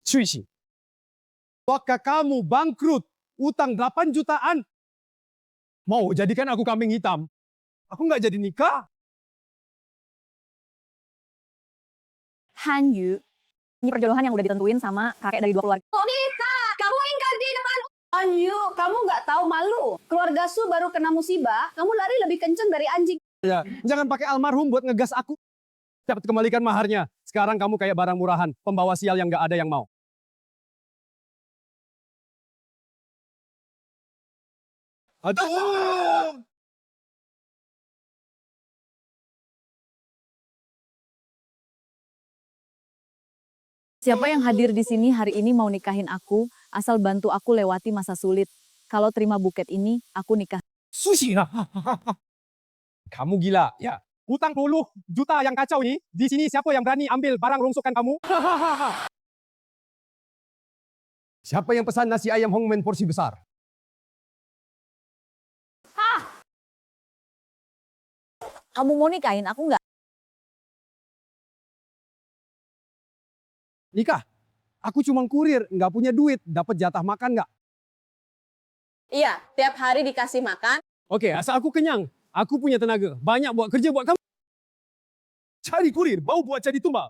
Suisi. Waktu kamu bangkrut, utang 8 jutaan, mau jadikan aku kambing hitam. Aku nggak jadi nikah. Han Yu, ini perjodohan yang udah ditentuin sama kakek dari dua keluarga. Oh Nita, kamu ingkar di depan. Anju, kamu nggak tahu malu. Keluarga Su baru kena musibah, kamu lari lebih kenceng dari anjing. Ya, jangan pakai almarhum buat ngegas aku. Dapat kembalikan maharnya. Sekarang kamu kayak barang murahan, pembawa sial yang nggak ada yang mau. Aduh! Siapa yang hadir di sini hari ini mau nikahin aku, asal bantu aku lewati masa sulit. Kalau terima buket ini, aku nikah. Sushi. Kamu gila, ya. Utang 10 juta yang kacau nih. Di sini siapa yang berani ambil barang rongsokan kamu? Siapa yang pesan nasi ayam Hongmen porsi besar? Kamu mau nikahin aku nggak? Nikah? Aku cuma kurir, nggak punya duit. Dapat jatah makan nggak? Iya, tiap hari dikasih makan. Oke, asal aku kenyang. Aku punya tenaga. Banyak buat kerja buat kamu. Cari kurir, mau buat jadi tumbal.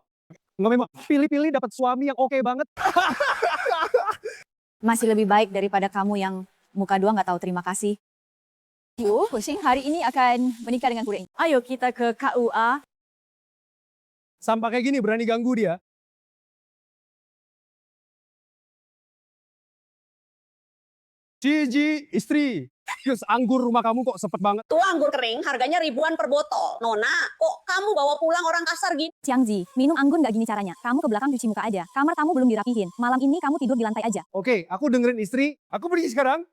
Nggak memang. Pilih-pilih dapat suami yang oke banget. Masih lebih baik daripada kamu yang muka dua nggak tahu terima kasih. Yuk, Pusing hari ini akan menikah dengan kurir. Ayo kita ke KUA. Sampai kayak gini berani ganggu dia. Cici, istri. Terus anggur rumah kamu kok sepet banget. Tuh anggur kering, harganya ribuan per botol. Nona, kok kamu bawa pulang orang kasar gini? Xiangji, minum anggur nggak gini caranya. Kamu ke belakang cuci muka aja. Kamar tamu belum dirapihin. Malam ini kamu tidur di lantai aja. Oke, aku dengerin istri. Aku pergi sekarang.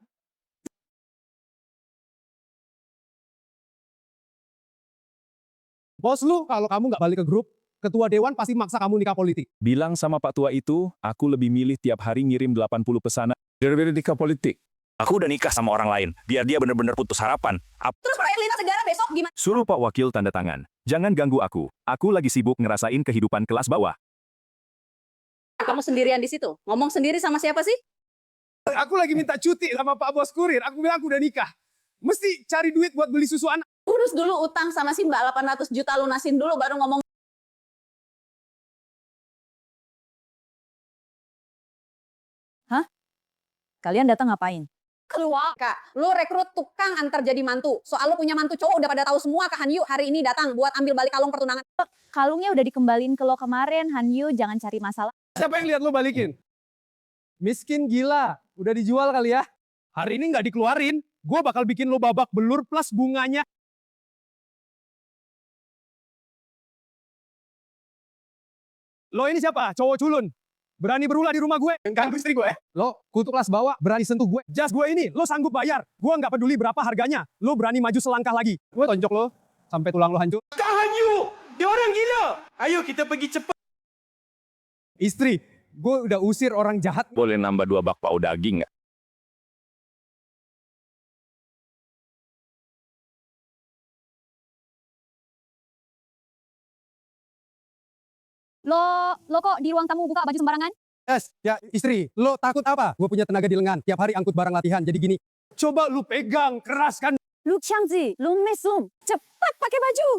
Bos lu, kalau kamu nggak balik ke grup, ketua dewan pasti maksa kamu nikah politik. Bilang sama Pak Tua itu, aku lebih milih tiap hari ngirim 80 pesanan daripada nikah politik. Aku udah nikah sama orang lain, biar dia bener-bener putus harapan. Terus proyek lintas negara besok gimana? Suruh Pak Wakil tanda tangan. Jangan ganggu aku. Aku lagi sibuk ngerasain kehidupan kelas bawah. Kamu sendirian di situ? Ngomong sendiri sama siapa sih? Aku lagi minta cuti sama Pak Bos Kurir. Aku bilang aku udah nikah. Mesti cari duit buat beli susu anak. Urus dulu utang sama si Mbak 800 juta lunasin dulu baru ngomong. Kalian datang ngapain? Keluar, Kak. Lu rekrut tukang antar jadi mantu. Soal lu punya mantu cowok udah pada tahu semua, Kak Hanyu hari ini datang buat ambil balik kalung pertunangan. Kalungnya udah dikembalin ke lo kemarin, Han Yu, jangan cari masalah. Siapa yang lihat lo balikin? Miskin gila. Udah dijual kali ya. Hari ini nggak dikeluarin. Gue bakal bikin lo babak belur plus bunganya. Lo ini siapa? Cowok culun. Berani berulah di rumah gue. Ganggu istri gue. Lo kutu kelas bawah, berani sentuh gue. Jas gue ini, lo sanggup bayar. Gue nggak peduli berapa harganya. Lo berani maju selangkah lagi. Gue tonjok lo sampai tulang lo hancur. Kak Hanyu, dia orang gila. Ayo kita pergi cepat. Istri, gue udah usir orang jahat. Boleh nambah 2 bakpao daging nggak? Lo kok di ruang tamu buka baju sembarangan? Yes, ya istri, lo takut apa? Gue punya tenaga di lengan. Tiap hari angkut barang latihan. Jadi gini, coba lu pegang, keraskan. Lu Xiangji, lu mesum, cepat pakai baju.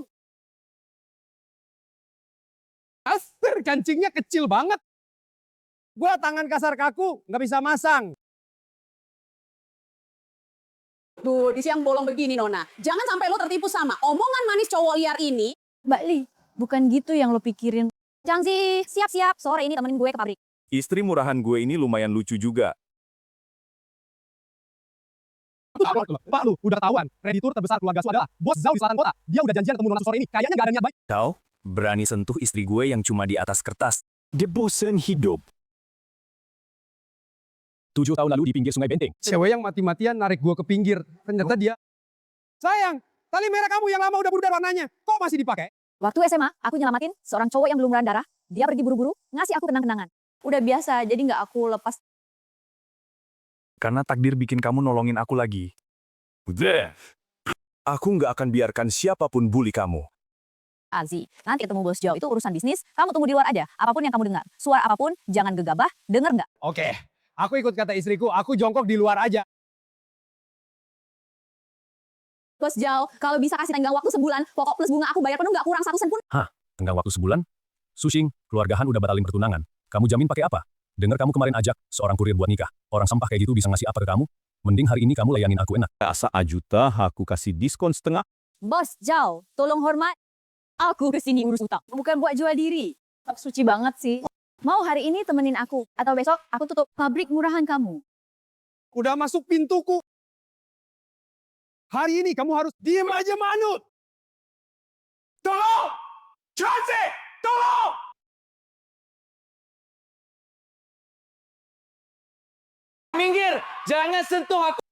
Aster, kancingnya kecil banget. Gue tangan kasar kaku, nggak bisa masang. Duh, di siang bolong begini, Nona. Jangan sampai lo tertipu sama omongan manis cowok liar ini. Mbak Li, bukan gitu yang lo pikirin. Xiangji, siap-siap. Sore ini temenin gue ke pabrik. Istri murahan gue ini lumayan lucu juga. Pak lu, udah ketahuan. Kreditur terbesar keluarga Su adalah Bos Zhao di selatan kota. Dia udah janjian ketemu Nona Su sore ini. Kayaknya nggak ada niat baik. Tahu? Berani sentuh istri gue yang cuma di atas kertas. Dia bosen hidup. 7 tahun lalu di pinggir sungai Benteng. Cewek yang mati-matian narik gue ke pinggir. Ternyata dia... Sayang, tali merah kamu yang lama udah berubah warnanya. Kok masih dipakai? Waktu SMA, aku nyelamatin seorang cowok yang belum darah. Dia pergi buru-buru, ngasih aku kenang-kenangan. Udah biasa, jadi nggak aku lepas. Karena takdir bikin kamu nolongin aku lagi. Udah. Aku nggak akan biarkan siapapun bully kamu. Azi, nanti ketemu bos Zhao itu urusan bisnis, kamu tunggu di luar aja. Apapun yang kamu dengar, suara apapun, jangan gegabah, denger nggak? Oke, aku ikut kata istriku, aku jongkok di luar aja. Bos Zhao, kalau bisa kasih tenggang waktu sebulan, pokok plus bunga aku bayar penuh nggak kurang 1 sen pun. Tenggang waktu sebulan? Sushing, keluarga Han udah batalin pertunangan. Kamu jamin pakai apa? Dengar kamu kemarin ajak seorang kurir buat nikah. Orang sampah kayak gitu bisa ngasih apa ke kamu? Mending hari ini kamu layanin aku enak. Asa ajuta, aku kasih diskon setengah. Bos Zhao, tolong hormat. Aku kesini urus utang, bukan buat jual diri. Suci banget sih. Mau hari ini temenin aku, atau besok aku tutup pabrik murahan kamu. Udah masuk pintuku. Hari ini kamu harus diem aja manut. Tolong! Chance! Tolong! Minggir, jangan sentuh aku.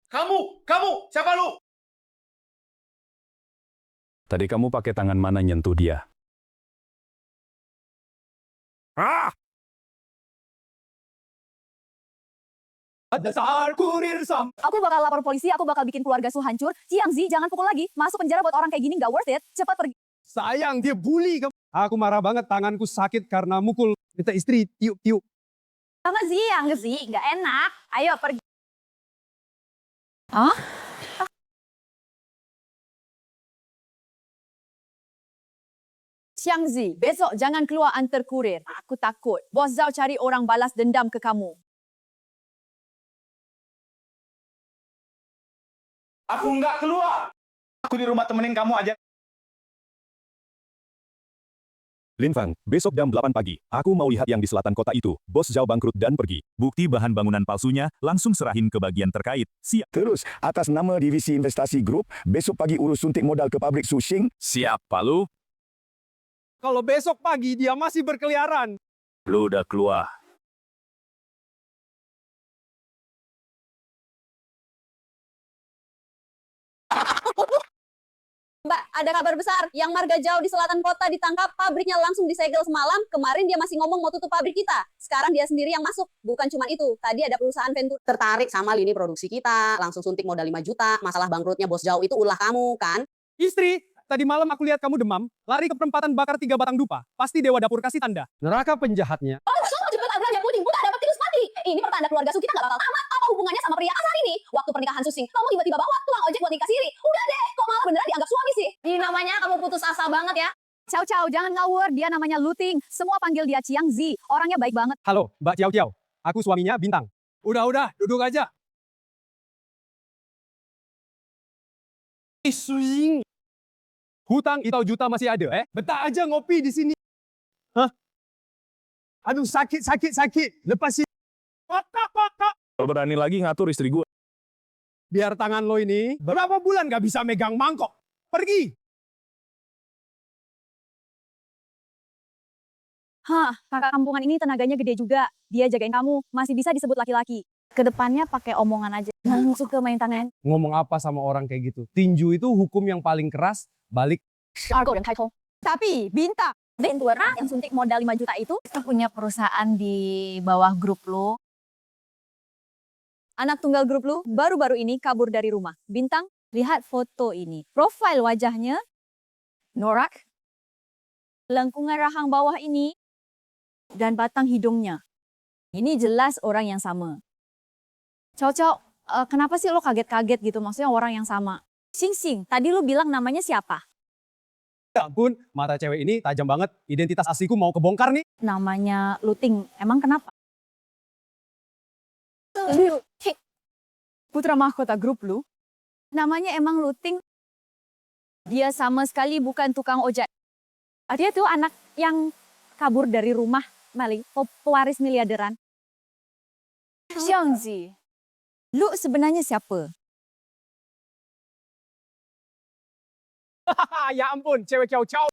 Kamu, siapa lu? Tadi kamu pakai tangan mana nyentuh dia? Dasar kurir sam. Aku bakal lapor polisi, aku bakal bikin keluarga Su hancur. Zi, jangan pukul lagi. Masuk penjara buat orang kayak gini nggak worth it. Cepat pergi. Sayang, dia bully kamu. Aku marah banget, tanganku sakit karena mukul. Minta istri, tiup-tiup. Sama Zi, nggak enak. Ayo pergi. Hah? Zi, besok jangan keluar antar kurir. Aku takut. Bos Zhao cari orang balas dendam ke kamu. Aku nggak keluar. Aku di rumah temenin kamu aja. Lin Fang, besok jam 8 pagi. Aku mau lihat yang di selatan kota itu. Bos Zhao bangkrut dan pergi. Bukti bahan bangunan palsunya, langsung serahin ke bagian terkait. Siap. Terus, atas nama Divisi Investasi Group, besok pagi urus suntik modal ke pabrik Sushing. Siap, Pak Lu. Kalau besok pagi dia masih berkeliaran. Lu udah keluar. Mbak, ada kabar besar. Yang marga Zhao di selatan kota ditangkap, pabriknya langsung disegel semalam. Kemarin dia masih ngomong mau tutup pabrik kita. Sekarang dia sendiri yang masuk. Bukan cuma itu. Tadi ada perusahaan Ventura tertarik sama lini produksi kita. Langsung suntik modal 5 juta. Masalah bangkrutnya bos Zhao itu ulah kamu, kan? Istri, tadi malam aku lihat kamu demam, lari ke perempatan bakar 3 batang dupa. Pasti Dewa Dapur kasih tanda. Neraka penjahatnya. Oh, so cepet belanja puding. Udah dapat tikus mati. Ini pertanda keluarga Su kita nggak bakal tamat. Apa hubungannya sama pria kasar ini? Waktu pernikahan Susing, kamu tiba-tiba bawa tukang ojek buat nikah siri. Udah deh, kok malah beneran dianggap suami sih? Ini namanya kamu putus asa banget ya. Ciao, jangan ngawur. Dia namanya Luting. Semua panggil dia Zi. Orangnya baik banget. Halo, Mbak Ciao Ciao. Aku suaminya Bintang. Udah, duduk aja. Isuing. Hutang itu juta masih ada, Betah aja ngopi di sini. Hah? Aduh, sakit. Lepas sini. Patah. Kalau berani lagi ngatur istri gue. Biar tangan lo ini berapa bulan gak bisa megang mangkok. Pergi. Kakak kampungan ini tenaganya gede juga. Dia jagain kamu, masih bisa disebut laki-laki. Kedepannya pakai omongan aja. Jangan suka main tangan. Ngomong apa sama orang kayak gitu? Tinju itu hukum yang paling keras, balik. Tapi Bintang, Ventura yang suntik modal 5 juta itu kita punya perusahaan di bawah grup lo. Anak tunggal grup lu baru-baru ini kabur dari rumah. Bintang, lihat foto ini. Profil wajahnya, norak, lengkungan rahang bawah ini, dan batang hidungnya. Ini jelas orang yang sama. Cocok, kenapa sih lo kaget-kaget gitu? Maksudnya orang yang sama. Sing, tadi lo bilang namanya siapa? Ya ampun, mata cewek ini tajam banget. Identitas asliku mau kebongkar nih. Namanya Luting. Emang kenapa? Putra mahkota grup lu, namanya emang Luting. Dia sama sekali bukan tukang ojek. Dia tuh anak yang kabur dari rumah, maling, pewaris miliarderan. Zi, lu sebenarnya siapa? Ya ampun, cewek ciao.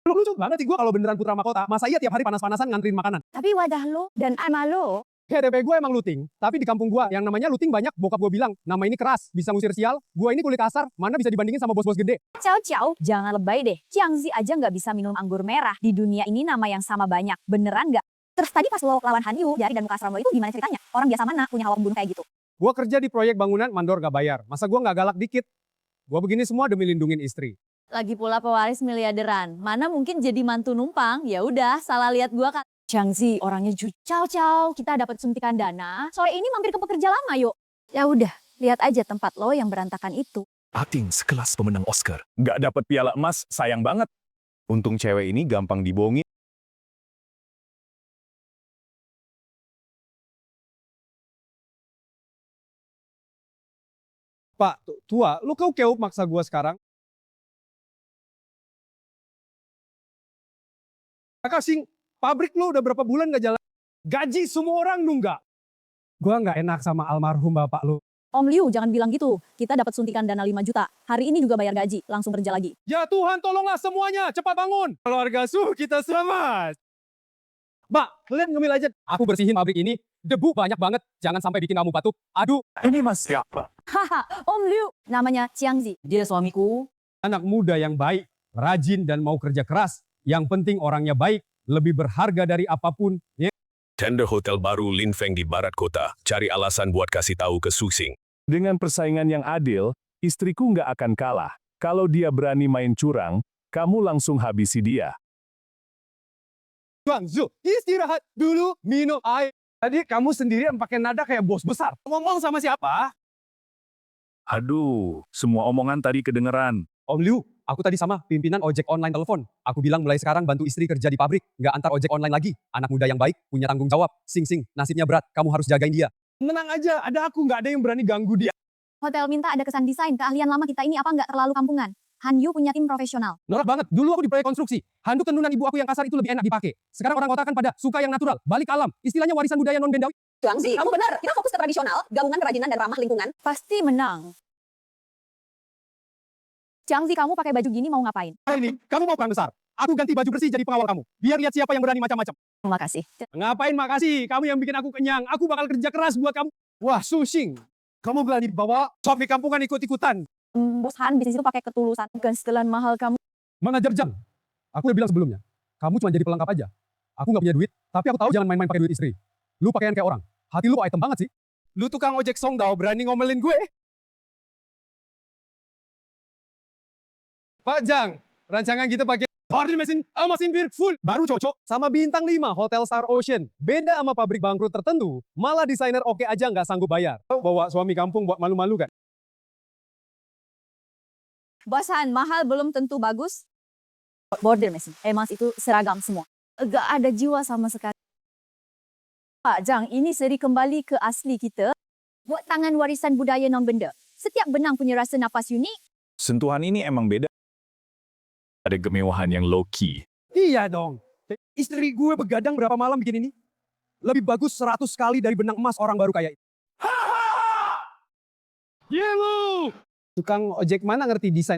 Lu lucu banget sih gue kalau beneran putra mahkota. Masa iya tiap hari panas-panasan nganterin makanan? Tapi wadah lo dan ama lo. KTP gue emang Luting, tapi di kampung gue yang namanya Luting banyak. Bokap gue bilang, nama ini keras, bisa ngusir sial. Gue ini kulit kasar, mana bisa dibandingin sama bos-bos gede. Ciao, jangan lebay deh. Zi aja nggak bisa minum anggur merah. Di dunia ini nama yang sama banyak. Beneran nggak? Terus tadi pas lo lawan Han Yu, Jari dan muka seram lo itu gimana ceritanya? Orang biasa mana punya hawa pembunuh kayak gitu? Gua kerja di proyek bangunan, mandor gak bayar. Masa gua nggak galak dikit? Gua begini semua demi lindungin istri. Lagi pula pewaris miliarderan. Mana mungkin jadi mantu numpang? Ya udah, salah lihat gua kan. Jiangzi orangnya Ciao, kita dapat suntikan dana. Sore ini mampir ke pekerja lama yuk. Ya udah, lihat aja tempat lo yang berantakan itu. Akting sekelas pemenang Oscar. Nggak dapat piala emas, sayang banget. Untung cewek ini gampang dibohongin. Pak, tua, lu kau keup maksa gua sekarang? Kakak Sing, pabrik lu udah berapa bulan gak jalan? Gaji semua orang nunggak. Gua nggak enak sama almarhum bapak lu. Om Liu, jangan bilang gitu. Kita dapat suntikan dana 5 juta. Hari ini juga bayar gaji, langsung kerja lagi. Ya Tuhan, tolonglah semuanya, cepat bangun. Keluarga Su, kita selamat. Mbak, kalian ngemil aja. Aku bersihin pabrik ini, debu banyak banget. Jangan sampai bikin kamu batuk. Aduh, Ini mas siapa? Haha, Om Liu. Namanya Jiangzi. Dia suamiku. anak muda yang baik, rajin dan mau kerja keras. Yang penting orangnya baik, lebih berharga dari apapun. Ya. Tender hotel baru Lin Feng di barat kota. Cari alasan buat kasih tahu ke Susing. Dengan persaingan yang adil, istriku nggak akan kalah. Kalau dia berani main curang, kamu langsung habisi dia. Bang Zu, istirahat dulu, minum air. Tadi kamu sendirian pakai nada kayak bos besar. Ngomong sama siapa? Aduh, semua omongan tadi kedengeran. Om Liu, aku tadi sama pimpinan ojek online telepon. Aku bilang mulai sekarang bantu istri kerja di pabrik, nggak antar ojek online lagi. Anak muda yang baik, punya tanggung jawab. Sing, nasibnya berat, kamu harus jagain dia. Tenang aja, ada aku, nggak ada yang berani ganggu dia. Hotel minta ada kesan desain. Keahlian lama kita ini apa nggak terlalu kampungan? Han Yu punya tim profesional. Norak banget, dulu aku di proyek konstruksi. Handuk tenunan ibu aku yang kasar itu lebih enak dipakai. Sekarang orang kota kan pada suka yang natural, balik alam. Istilahnya warisan budaya non-bendawi. Jiangzi, kamu benar. Kita fokus ke tradisional, gabungan kerajinan dan ramah lingkungan. Pasti menang. Jiangzi, kamu pakai baju gini mau ngapain? Hari ini, kamu mau perang besar. Aku ganti baju bersih jadi pengawal kamu. Biar lihat siapa yang berani macam-macam. Terima kasih. Ngapain makasih, kamu yang bikin aku kenyang. Aku bakal kerja keras buat kamu. Wah, Susing. Kamu berani bawa suami kampungan ikut-ikutan. Bos Han bisnis itu pakai ketulusan. Bukan setelan mahal kamu. Manajer Jang, aku udah bilang sebelumnya, kamu cuma jadi pelengkap aja. Aku nggak punya duit, tapi aku tahu jangan main-main pakai duit istri. Lu pakaian kayak orang, hati lu item banget sih. Lu tukang ojek Songdao berani ngomelin gue. Pak Jang, rancangan kita pakai order mesin bir full. Baru cocok sama bintang 5 Hotel Star Ocean. Beda sama pabrik bangkrut tertentu, malah desainer oke aja nggak sanggup bayar. Bawa suami kampung buat malu-malu kan? Bos Han, mahal belum tentu bagus. Border mesin. Emas itu seragam semua. Gak ada jiwa sama sekali. Pak Jang, ini seri kembali ke asli kita. Buat tangan warisan budaya non-benda. Setiap benang punya rasa napas unik. Sentuhan ini emang beda. Ada kemewahan yang low-key. Iya dong. Istri gue begadang berapa malam bikin ini? Lebih bagus 100 kali dari benang emas orang baru kayak itu. Yelu! Tukang ojek mana ngerti desain?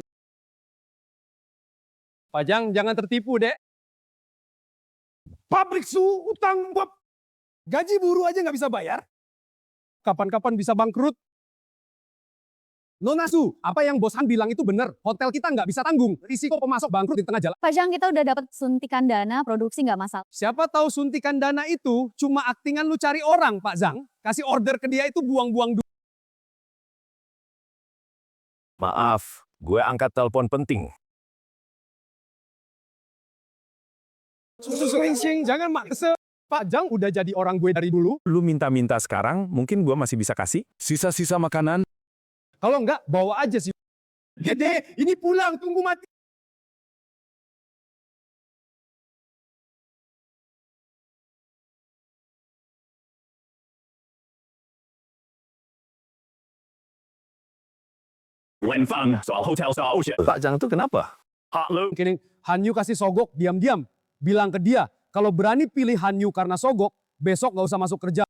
Pak Jang, jangan tertipu, Dek. Pabrik Su utang buat gaji buruh aja nggak bisa bayar. Kapan-kapan bisa bangkrut. Nona Su, apa yang Bos Han bilang itu benar. Hotel kita nggak bisa tanggung. Risiko pemasok bangkrut di tengah jalan. Pak Jang, kita udah dapat suntikan dana, produksi nggak masalah. Siapa tahu suntikan dana itu cuma aktingan lu cari orang, Pak Zhang. Kasih order ke dia itu buang-buang duit. Maaf, gue angkat telepon penting. Sing, jangan maksa. Pak Zhang udah jadi orang gue dari dulu. Lu minta-minta sekarang, mungkin gua masih bisa kasih. Sisa-sisa makanan. Kalau enggak, bawa aja sih. Gede, ini pulang, tunggu mati. Lin Feng, soal Hotel Star Ocean. Pak Jang tuh kenapa? Halo. Mungkin Han Yu kasih sogok, diam-diam. Bilang ke dia, kalau berani pilih Han Yu karena sogok, besok nggak usah masuk kerja.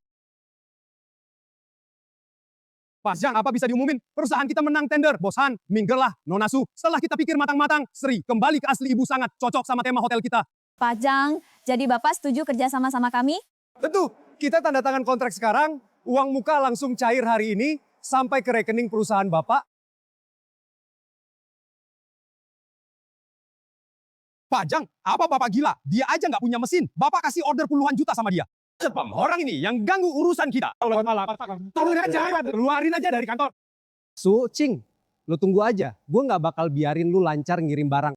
Pak Zhang, apa bisa diumumin? Perusahaan kita menang tender. Bos Han, minggirlah, Nona Su. Setelah kita pikir matang-matang, Sri, kembali ke asli ibu sangat cocok sama tema hotel kita. Pak Jang, jadi Bapak setuju kerja sama kami? Tentu, kita tanda tangan kontrak sekarang, uang muka langsung cair hari ini, sampai ke rekening perusahaan Bapak. Pak Jang, apa Bapak gila? Dia aja nggak punya mesin. Bapak kasih order puluhan juta sama dia. Sepam, orang ini yang ganggu urusan kita. Lewat malam. Tolong aja, keluarin aja dari kantor. Su, Cing, lu tunggu aja. Gue nggak bakal biarin lu lancar ngirim barang.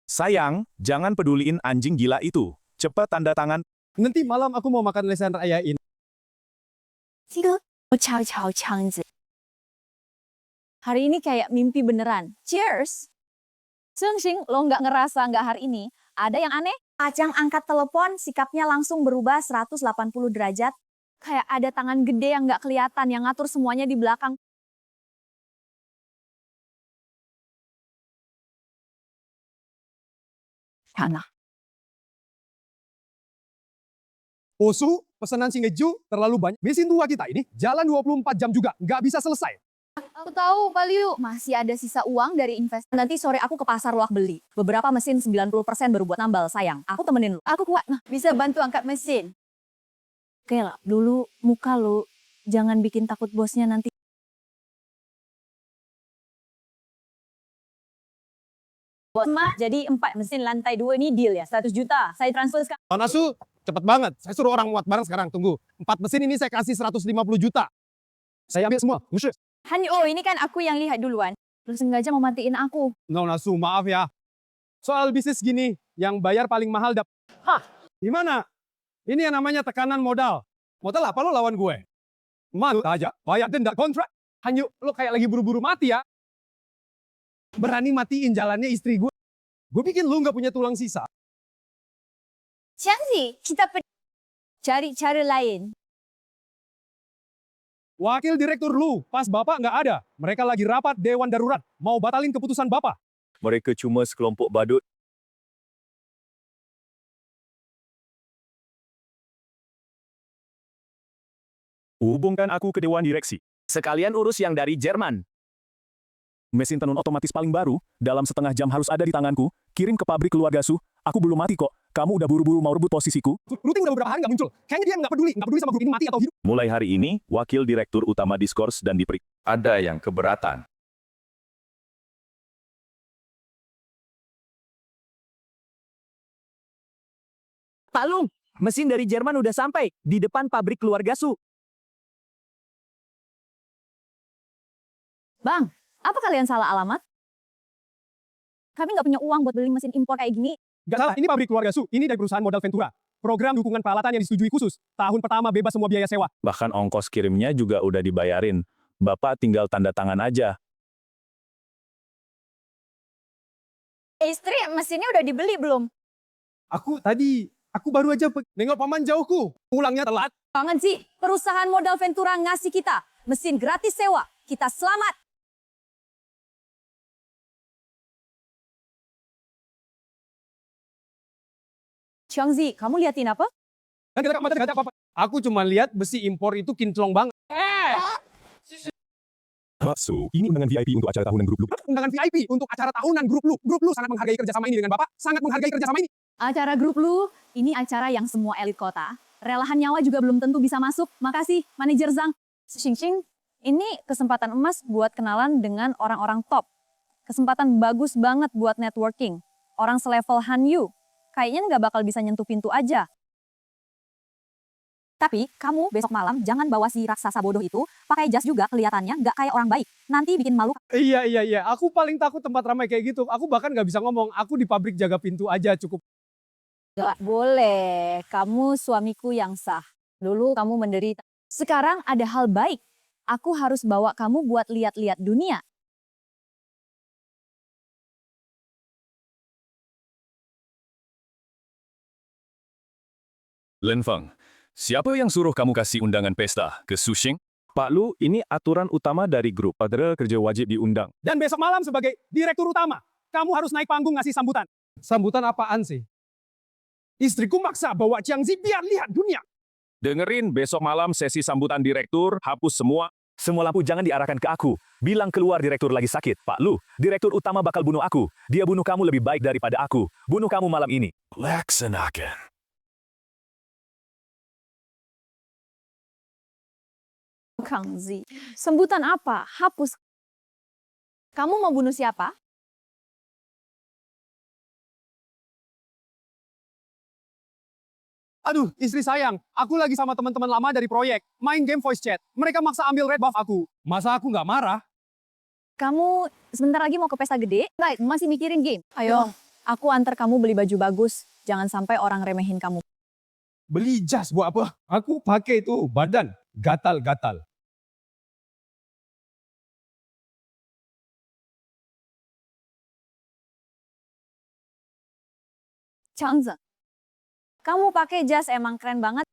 Sayang, jangan peduliin anjing gila itu. Cepat tanda tangan. Nanti malam aku mau makan lesehan rayain. 这个我敲敲枪子。Hari ini kayak mimpi beneran. Cheers! Sungsing, lo nggak ngerasa nggak hari ini? Ada yang aneh? Ajang angkat telepon, sikapnya langsung berubah 180 derajat. Kayak ada tangan gede yang nggak kelihatan, yang ngatur semuanya di belakang. Sana. Osu, pesanan si Ngeju terlalu banyak. Mesin tua kita ini jalan 24 jam juga, nggak bisa selesai. Aku tahu, Pak Liu, masih ada sisa uang dari investasi. Nanti sore aku ke pasar luak beli. Beberapa mesin 90% baru buat nambal, sayang. Aku temenin lu. Aku kuat, nah, bisa bantu angkat mesin. Oke lah, dulu muka lu, jangan bikin takut bosnya nanti. Bos mah, jadi 4 mesin lantai 2 ini deal ya, 100 juta. Saya transfer sekarang. Nasu, cepet banget. Saya suruh orang muat barang sekarang, tunggu. 4 mesin ini saya kasih 150 juta. Saya ambil semua, musyuk. Oh, ini kan aku yang lihat duluan. Lu sengaja mau matiin aku. No, Nasu, maaf ya. Soal bisnis gini, yang bayar paling mahal Hah, gimana? Ini yang namanya tekanan modal. Modal apa lo lawan gue? Malu aja, bayar denda kontrak. Hanyu, lo kayak lagi buru-buru mati ya. Berani matiin jalannya istri gue. Gue bikin lu nggak punya tulang sisa. Xiangzi, kita cari cara lain. Wakil direktur lu, pas bapak nggak ada. Mereka lagi rapat dewan darurat. Mau batalin keputusan bapak. Mereka cuma sekelompok badut. Hubungkan aku ke dewan direksi. Sekalian urus yang dari Jerman. Mesin tenun otomatis paling baru, dalam setengah jam harus ada di tanganku. Kirim ke pabrik keluarga Su. Aku belum mati kok. Kamu udah buru-buru mau rebut posisiku. Rutin udah beberapa hari nggak muncul. Kayaknya dia nggak peduli sama grup ini mati atau hidup. Mulai hari ini, wakil direktur utama diskors dan diperiksa. Ada yang keberatan. Pak Lung, mesin dari Jerman udah sampai di depan pabrik keluarga Su. Bang, apa kalian salah alamat? Kami nggak punya uang buat beli mesin impor kayak gini. Nggak salah, ini pabrik keluarga Su. Ini dari perusahaan modal Ventura. Program dukungan peralatan yang disetujui khusus. Tahun pertama bebas semua biaya sewa. Bahkan ongkos kirimnya juga udah dibayarin. Bapak tinggal tanda tangan aja. Istri, mesinnya udah dibeli belum? Aku baru aja nengok paman jauhku. Pulangnya telat. Kangen sih, perusahaan modal Ventura ngasih kita mesin gratis sewa. Kita selamat. Xiangzi, kamu liatin apa? Dan kita mata nggak apa-apa. Aku cuma lihat besi impor itu kinclong banget. Su, ini undangan VIP untuk acara tahunan grup lu. Undangan VIP untuk acara tahunan grup lu. Grup lu sangat menghargai kerjasama ini dengan Bapak. Sangat menghargai kerjasama ini. Acara grup lu, ini acara yang semua elit kota. Relahan nyawa juga belum tentu bisa masuk. Makasih, manajer Zhang. Xing, ini kesempatan emas buat kenalan dengan orang-orang top. Kesempatan bagus banget buat networking. Orang selevel Han Yu. Kayaknya nggak bakal bisa nyentuh pintu aja. Tapi kamu besok malam jangan bawa si raksasa bodoh itu, pakai jas juga kelihatannya nggak kayak orang baik. Nanti bikin malu. Iya. Aku paling takut tempat ramai kayak gitu. Aku bahkan nggak bisa ngomong. Aku di pabrik jaga pintu aja cukup. Gak boleh, kamu suamiku yang sah. Dulu kamu menderita. Sekarang ada hal baik. Aku harus bawa kamu buat lihat-lihat dunia. Lin Feng, siapa yang suruh kamu kasih undangan pesta ke Sushing? Pak Lu, ini aturan utama dari grup. Padahal kerja wajib diundang. Dan besok malam sebagai direktur utama, kamu harus naik panggung ngasih sambutan. Sambutan apaan sih? Istriku maksa bawa Xiangzi biar lihat dunia. Dengerin, besok malam sesi sambutan direktur, hapus semua. Semua lampu jangan diarahkan ke aku. Bilang keluar direktur lagi sakit. Pak Lu, direktur utama bakal bunuh aku. Dia bunuh kamu lebih baik daripada aku. Bunuh kamu malam ini. Laksanakan. Kang Zi, sambutan apa? Hapus. Kamu mau bunuh siapa? Aduh, istri sayang, aku lagi sama teman-teman lama dari proyek, main game voice chat. Mereka maksa ambil red buff aku. Masa aku nggak marah? Kamu sebentar lagi mau ke pesta gede? Baik, masih mikirin game. Ayo, aku antar kamu beli baju bagus. Jangan sampai orang remehin kamu. Beli jas buat apa? Aku pakai itu, badan gatal-gatal. Changze, kamu pakai jas emang keren banget.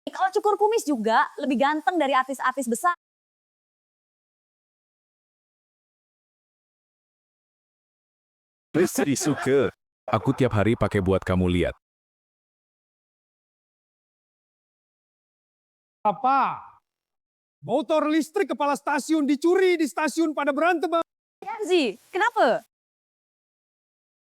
Kalau cukur kumis juga lebih ganteng dari artis-artis besar. Istri suka. Aku tiap hari pakai buat kamu lihat. Apa? Motor listrik kepala stasiun dicuri di stasiun pada berantem. Yanzi, kenapa?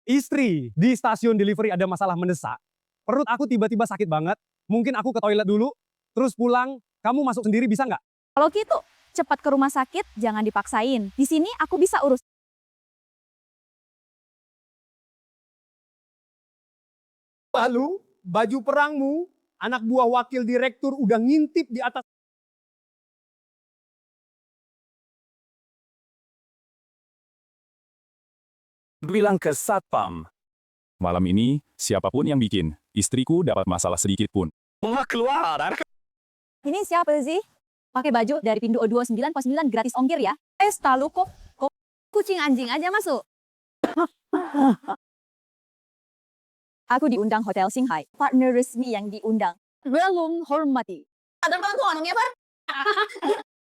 Istri, di stasiun delivery ada masalah mendesak. Perut aku tiba-tiba sakit banget. Mungkin aku ke toilet dulu, terus pulang. Kamu masuk sendiri bisa nggak? Kalau gitu, cepat ke rumah sakit, jangan dipaksain. Di sini aku bisa urus. Lalu, baju perangmu, anak buah wakil direktur udah ngintip di atas. Bilang ke satpam. Malam ini, siapapun yang bikin, istriku dapat masalah sedikit pun. Wah, keluar. Ini siapa sih? Pakai baju dari Pindo 2909 gratis ongkir ya. Talu kok kucing anjing aja masuk. Aku diundang Hotel Shanghai, partner resmi yang diundang. Belum hormati. Ada tuh anungnya, Pak.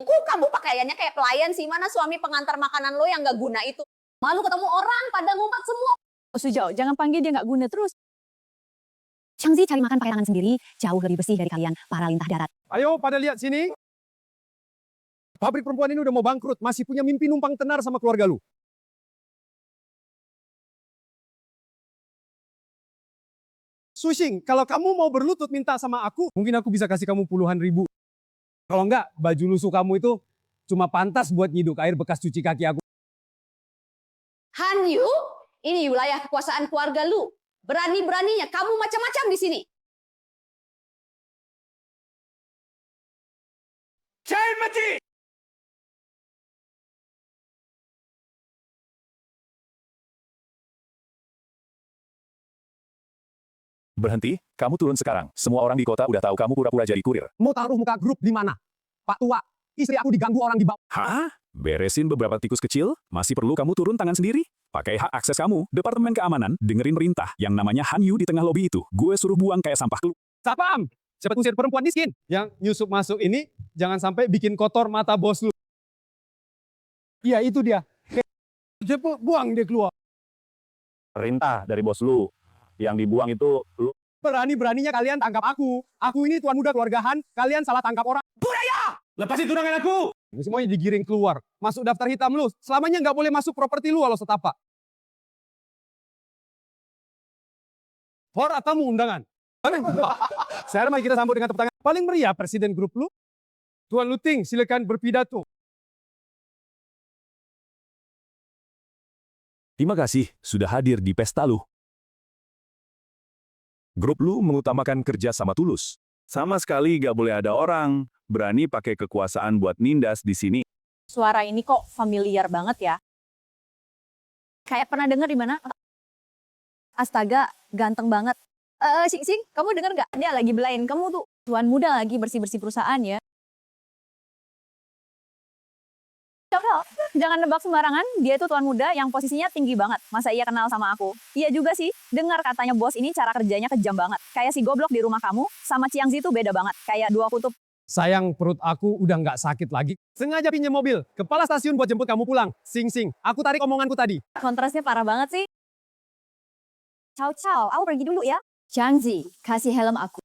Kok kamu pakaiannya kayak pelayan sih? Mana suami pengantar makanan lo yang gak guna itu? Malu ketemu orang, pada ngumpet semua. Sujau, jangan panggil dia nggak guna terus. Changzi cari makan pakai tangan sendiri, jauh lebih bersih dari kalian, para lintah darat. Ayo pada lihat sini. Pabrik perempuan ini udah mau bangkrut, masih punya mimpi numpang tenar sama keluarga lu. Sushing, kalau kamu mau berlutut minta sama aku, mungkin aku bisa kasih kamu puluhan ribu. Kalau enggak, baju lusuh kamu itu cuma pantas buat nyiduk air bekas cuci kaki aku. Han Yu, ini wilayah kekuasaan keluarga lu. Berani-beraninya kamu macam-macam di sini. Jangan mati! Berhenti, kamu turun sekarang. Semua orang di kota udah tahu kamu pura-pura jadi kurir. Mau taruh muka grup di mana? Pak tua, istri aku diganggu orang di bawah. Hah? Beresin beberapa tikus kecil? Masih perlu kamu turun tangan sendiri? Pakai hak akses kamu, Departemen Keamanan, dengerin perintah yang namanya Han Yu di tengah lobi itu. Gue suruh buang kayak sampah keluar. Sapam, cepat usir perempuan miskin. Yang nyusup masuk ini, jangan sampai bikin kotor mata bos lu. Iya, itu dia. Cepat buang dia keluar. Perintah dari bos lu. Yang dibuang itu lu. Berani-beraninya kalian tangkap aku. Aku ini tuan muda keluarga Han, kalian salah tangkap orang. Lepasin tunangan aku! Ini semuanya digiring keluar. Masuk daftar hitam lu. Selamanya nggak boleh masuk properti lu kalau setapak. For tamu undangan. Sekarang mari kita sambut dengan tepuk tangan. Paling meriah presiden grup lu. Tuan Luting, silakan berpidato. Terima kasih sudah hadir di pesta lu. Grup lu mengutamakan kerja sama tulus. Sama sekali gak boleh ada orang berani pakai kekuasaan buat nindas di sini. Suara ini kok familiar banget ya. Kayak pernah denger di mana? Astaga, ganteng banget. Sing, kamu denger nggak? Dia lagi belain kamu tuh. Tuan muda lagi bersih-bersih perusahaan ya. Cocok. Jangan nebak sembarangan, dia itu tuan muda yang posisinya tinggi banget. Masa ia kenal sama aku? Iya juga sih, dengar katanya bos ini cara kerjanya kejam banget. Kayak si goblok di rumah kamu, sama Chiangzi itu beda banget. Kayak dua kutub. Sayang perut aku udah nggak sakit lagi. Sengaja pinjam mobil, kepala stasiun buat jemput kamu pulang. Sing, aku tarik omonganku tadi. Kontrasnya parah banget sih. Ciao, aku pergi dulu ya. Chiangzi, kasih helm aku.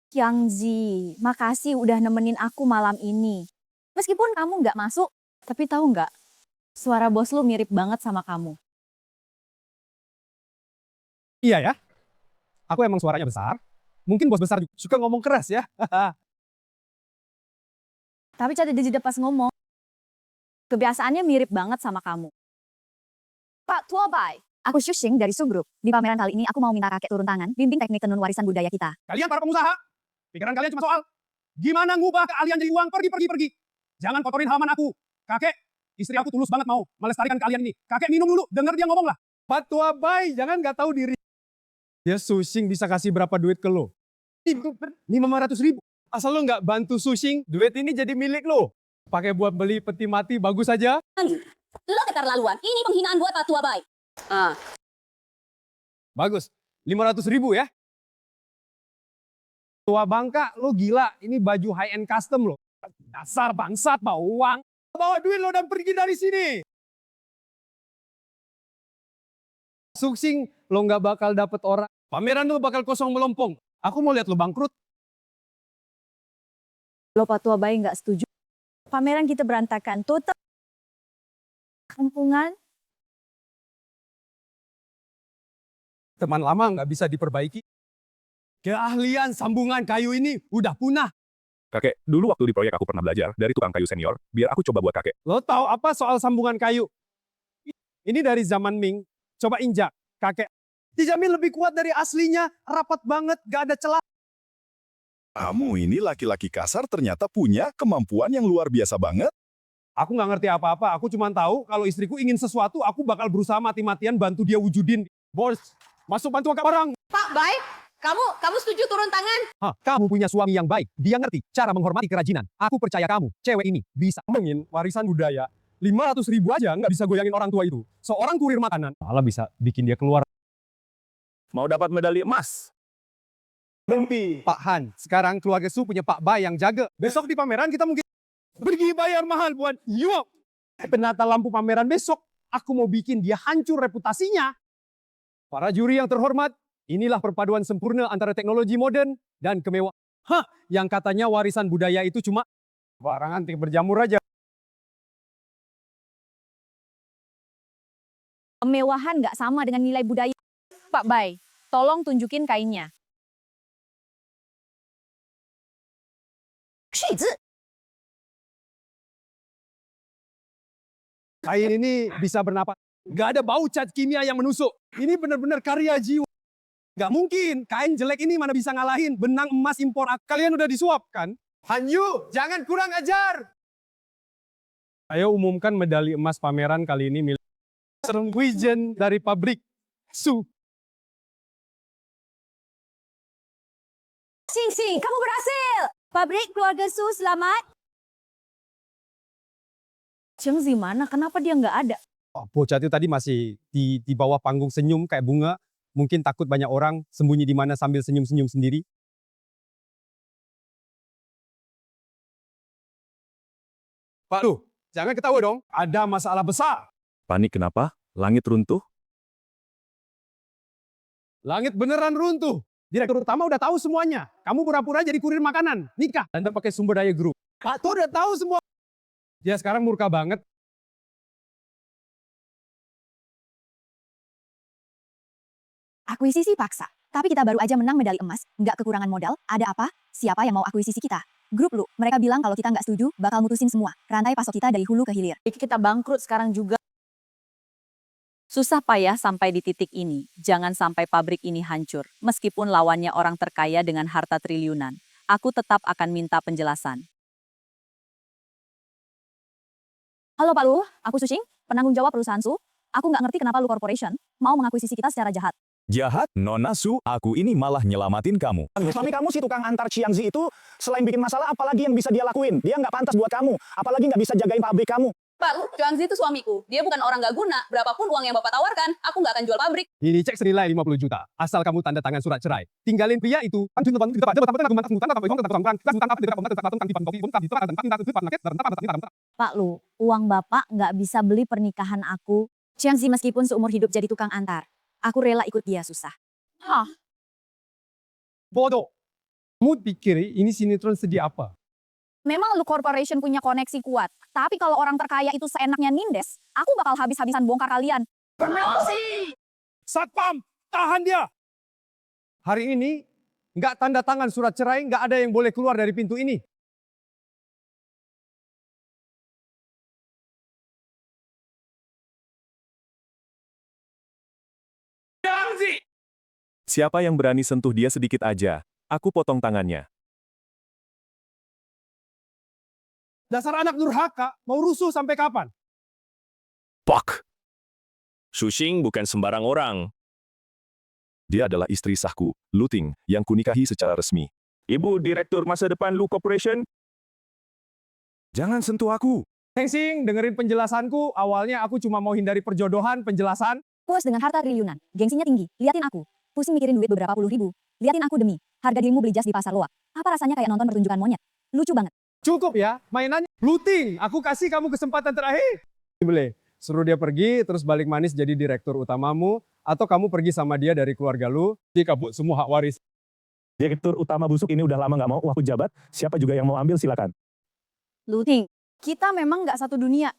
Chiangzi, makasih udah nemenin aku malam ini. Meskipun kamu nggak masuk, tapi tahu nggak, suara bos lu mirip banget sama kamu. Iya ya, aku emang suaranya besar. Mungkin bos besar juga suka ngomong keras ya. Tapi cara jeda pas ngomong, kebiasaannya mirip banget sama kamu. Pak Tua Bai, Aku Shushing dari Su Group. Di pameran kali ini aku mau minta kakek turun tangan, bimbing teknik tenun warisan budaya kita. Kalian para pengusaha, pikiran kalian cuma soal gimana ngubah keahlian jadi uang, pergi. Jangan kotorin halaman aku. Kakek, istri aku tulus banget mau melestarikan keahlian ini. Kakek minum dulu, denger dia ngomong lah. Patua Bay, jangan nggak tahu diri. Dia Sushing bisa kasih berapa duit ke lo? 500.000. Asal lo nggak bantu Sushing, duit ini jadi milik lo. Pakai buat beli peti mati bagus aja. Lo keterlaluan. Ini penghinaan buat Pak Tua Bay. Bagus, 500.000 ya. Tua Bangka, lo gila. Ini baju high-end custom lo. Dasar bangsat, bawa uang. Bawa duit lo dan pergi dari sini. Sushing, lo nggak bakal dapet orang. Pameran lo bakal kosong melompong. Aku mau lihat lo bangkrut. Lo Pak Tua Bay nggak setuju. Pameran kita berantakan, total kampungan. Teman lama nggak bisa diperbaiki. Keahlian sambungan kayu ini udah punah. Kakek, dulu waktu di proyek aku pernah belajar dari tukang kayu senior, biar aku coba buat kakek. Lo tahu apa soal sambungan kayu? Ini dari zaman Ming. Coba injak, kakek. Dijamin lebih kuat dari aslinya, rapat banget, gak ada celah. Kamu ini laki-laki kasar ternyata punya kemampuan yang luar biasa banget. Aku nggak ngerti apa-apa, aku cuma tahu kalau istriku ingin sesuatu, aku bakal berusaha mati-matian bantu dia wujudin. Bos, masuk bantu angkat barang. Pak Bay, kamu setuju turun tangan? Hah, kamu punya suami yang baik, dia ngerti cara menghormati kerajinan. Aku percaya kamu, cewek ini bisa ngomongin warisan budaya. 500.000 aja nggak bisa goyangin orang tua itu. Seorang kurir makanan, malah bisa bikin dia keluar. Mau dapat medali emas? Berhenti. Pak Han, sekarang keluarga Su punya Pak Bay yang jaga. Besok di pameran kita mungkin pergi bayar mahal buat Yo. Penata lampu pameran besok, aku mau bikin dia hancur reputasinya. Para juri yang terhormat, inilah perpaduan sempurna antara teknologi modern dan kemewahan. Hah, yang katanya warisan budaya itu cuma barang antik berjamur aja. Kemewahan nggak sama dengan nilai budaya. Pak Bay, tolong tunjukin kainnya. Kain ini bisa bernapas. Gak ada bau cat kimia yang menusuk. Ini benar-benar karya jiwa. Gak mungkin, kain jelek ini mana bisa ngalahin benang emas impor. Kalian udah disuap kan? Hanyu, jangan kurang ajar. Ayo umumkan medali emas pameran kali ini milik Serengwijen dari pabrik Su. Sing, kamu berhasil. Pabrik keluarga Su selamat. Chengzi mana? Kenapa dia nggak ada? Oh, bocah itu tadi masih di bawah panggung senyum kayak bunga. Mungkin takut banyak orang sembunyi di mana sambil senyum-senyum sendiri. Pak Lu, jangan ketawa dong. Ada masalah besar. Panik kenapa? Langit runtuh? Langit beneran runtuh. Direktur utama udah tahu semuanya. Kamu pura-pura jadi kurir makanan, nikah, dan pakai sumber daya grup. Pak Tuh udah tahu semua. Dia sekarang murka banget. Akuisisi paksa. Tapi kita baru aja menang medali emas, nggak kekurangan modal. Ada apa? Siapa yang mau akuisisi kita? Grup Lu. Mereka bilang kalau kita nggak setuju, bakal mutusin semua. Rantai pasok kita dari hulu ke hilir. Kita bangkrut sekarang juga. Susah payah sampai di titik ini. Jangan sampai pabrik ini hancur. Meskipun lawannya orang terkaya dengan harta triliunan. Aku tetap akan minta penjelasan. Halo Pak Lu, aku Sushing, penanggung jawab perusahaan Su. Aku nggak ngerti kenapa Lu Corporation mau mengakuisisi kita secara jahat. Jahat, Nona Su, aku ini malah nyelamatin kamu. Suami kamu si tukang antar Xiangzi itu, selain bikin masalah, apalagi yang bisa dia lakuin? Dia nggak pantas buat kamu, apalagi nggak bisa jagain pabrik kamu. Pak, Chuangzi itu suamiku. Dia bukan orang nggak guna. Berapapun uang yang Bapak tawarkan, aku nggak akan jual pabrik. Ini cek senilai 50 juta. Asal kamu tanda tangan surat cerai. Tinggalin pria itu. Pak Lu, uang Bapak nggak bisa beli pernikahan aku. Xiangzi meskipun seumur hidup jadi tukang antar. Aku rela ikut dia susah. Hah? Bodoh. Kamu pikir ini sinetron sedih apa? Memang Lu Corporation punya koneksi kuat. Tapi kalau orang terkaya itu seenaknya nindes, aku bakal habis-habisan bongkar kalian. Satpam, tahan dia. Hari ini, nggak tanda tangan surat cerai, nggak ada yang boleh keluar dari pintu ini. Siapa yang berani sentuh dia sedikit aja, aku potong tangannya. Dasar anak durhaka, mau rusuh sampai kapan? Pak! Sushing bukan sembarang orang. Dia adalah istri sahku, Lu Ting, yang kunikahi secara resmi. Ibu Direktur Masa Depan Lu Corporation? Jangan sentuh aku. Heng Sing, dengerin penjelasanku. Awalnya aku cuma mau hindari perjodohan, penjelasan. Puas dengan harta triliunan, gengsinya tinggi. Liatin aku. Pusing mikirin duit beberapa puluh ribu. Liatin aku demi harga dirimu beli jas di pasar loak. Apa rasanya kayak nonton pertunjukan monyet? Lucu banget. Cukup ya, mainannya. Lu Ting, aku kasih kamu kesempatan terakhir. Boleh, suruh dia pergi, terus balik manis jadi direktur utamamu, atau kamu pergi sama dia dari keluarga lu, dikabut semua hak waris. Direktur utama busuk ini udah lama nggak mau aku jabat. Siapa juga yang mau ambil silakan. Lu Ting, kita memang nggak satu dunia.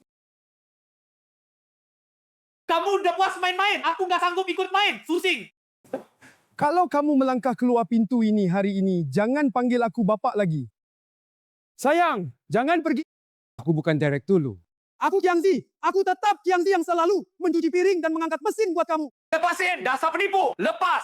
Kamu udah puas main-main, aku nggak sanggup ikut main, Susing. Kalau kamu melangkah keluar pintu ini hari ini, jangan panggil aku bapak lagi. Sayang, jangan pergi. Aku bukan direktur lu. Aku Jiangzi. Aku tetap Jiangzi yang selalu mencuci piring dan mengangkat mesin buat kamu. Lepasin, dasar penipu, lepas.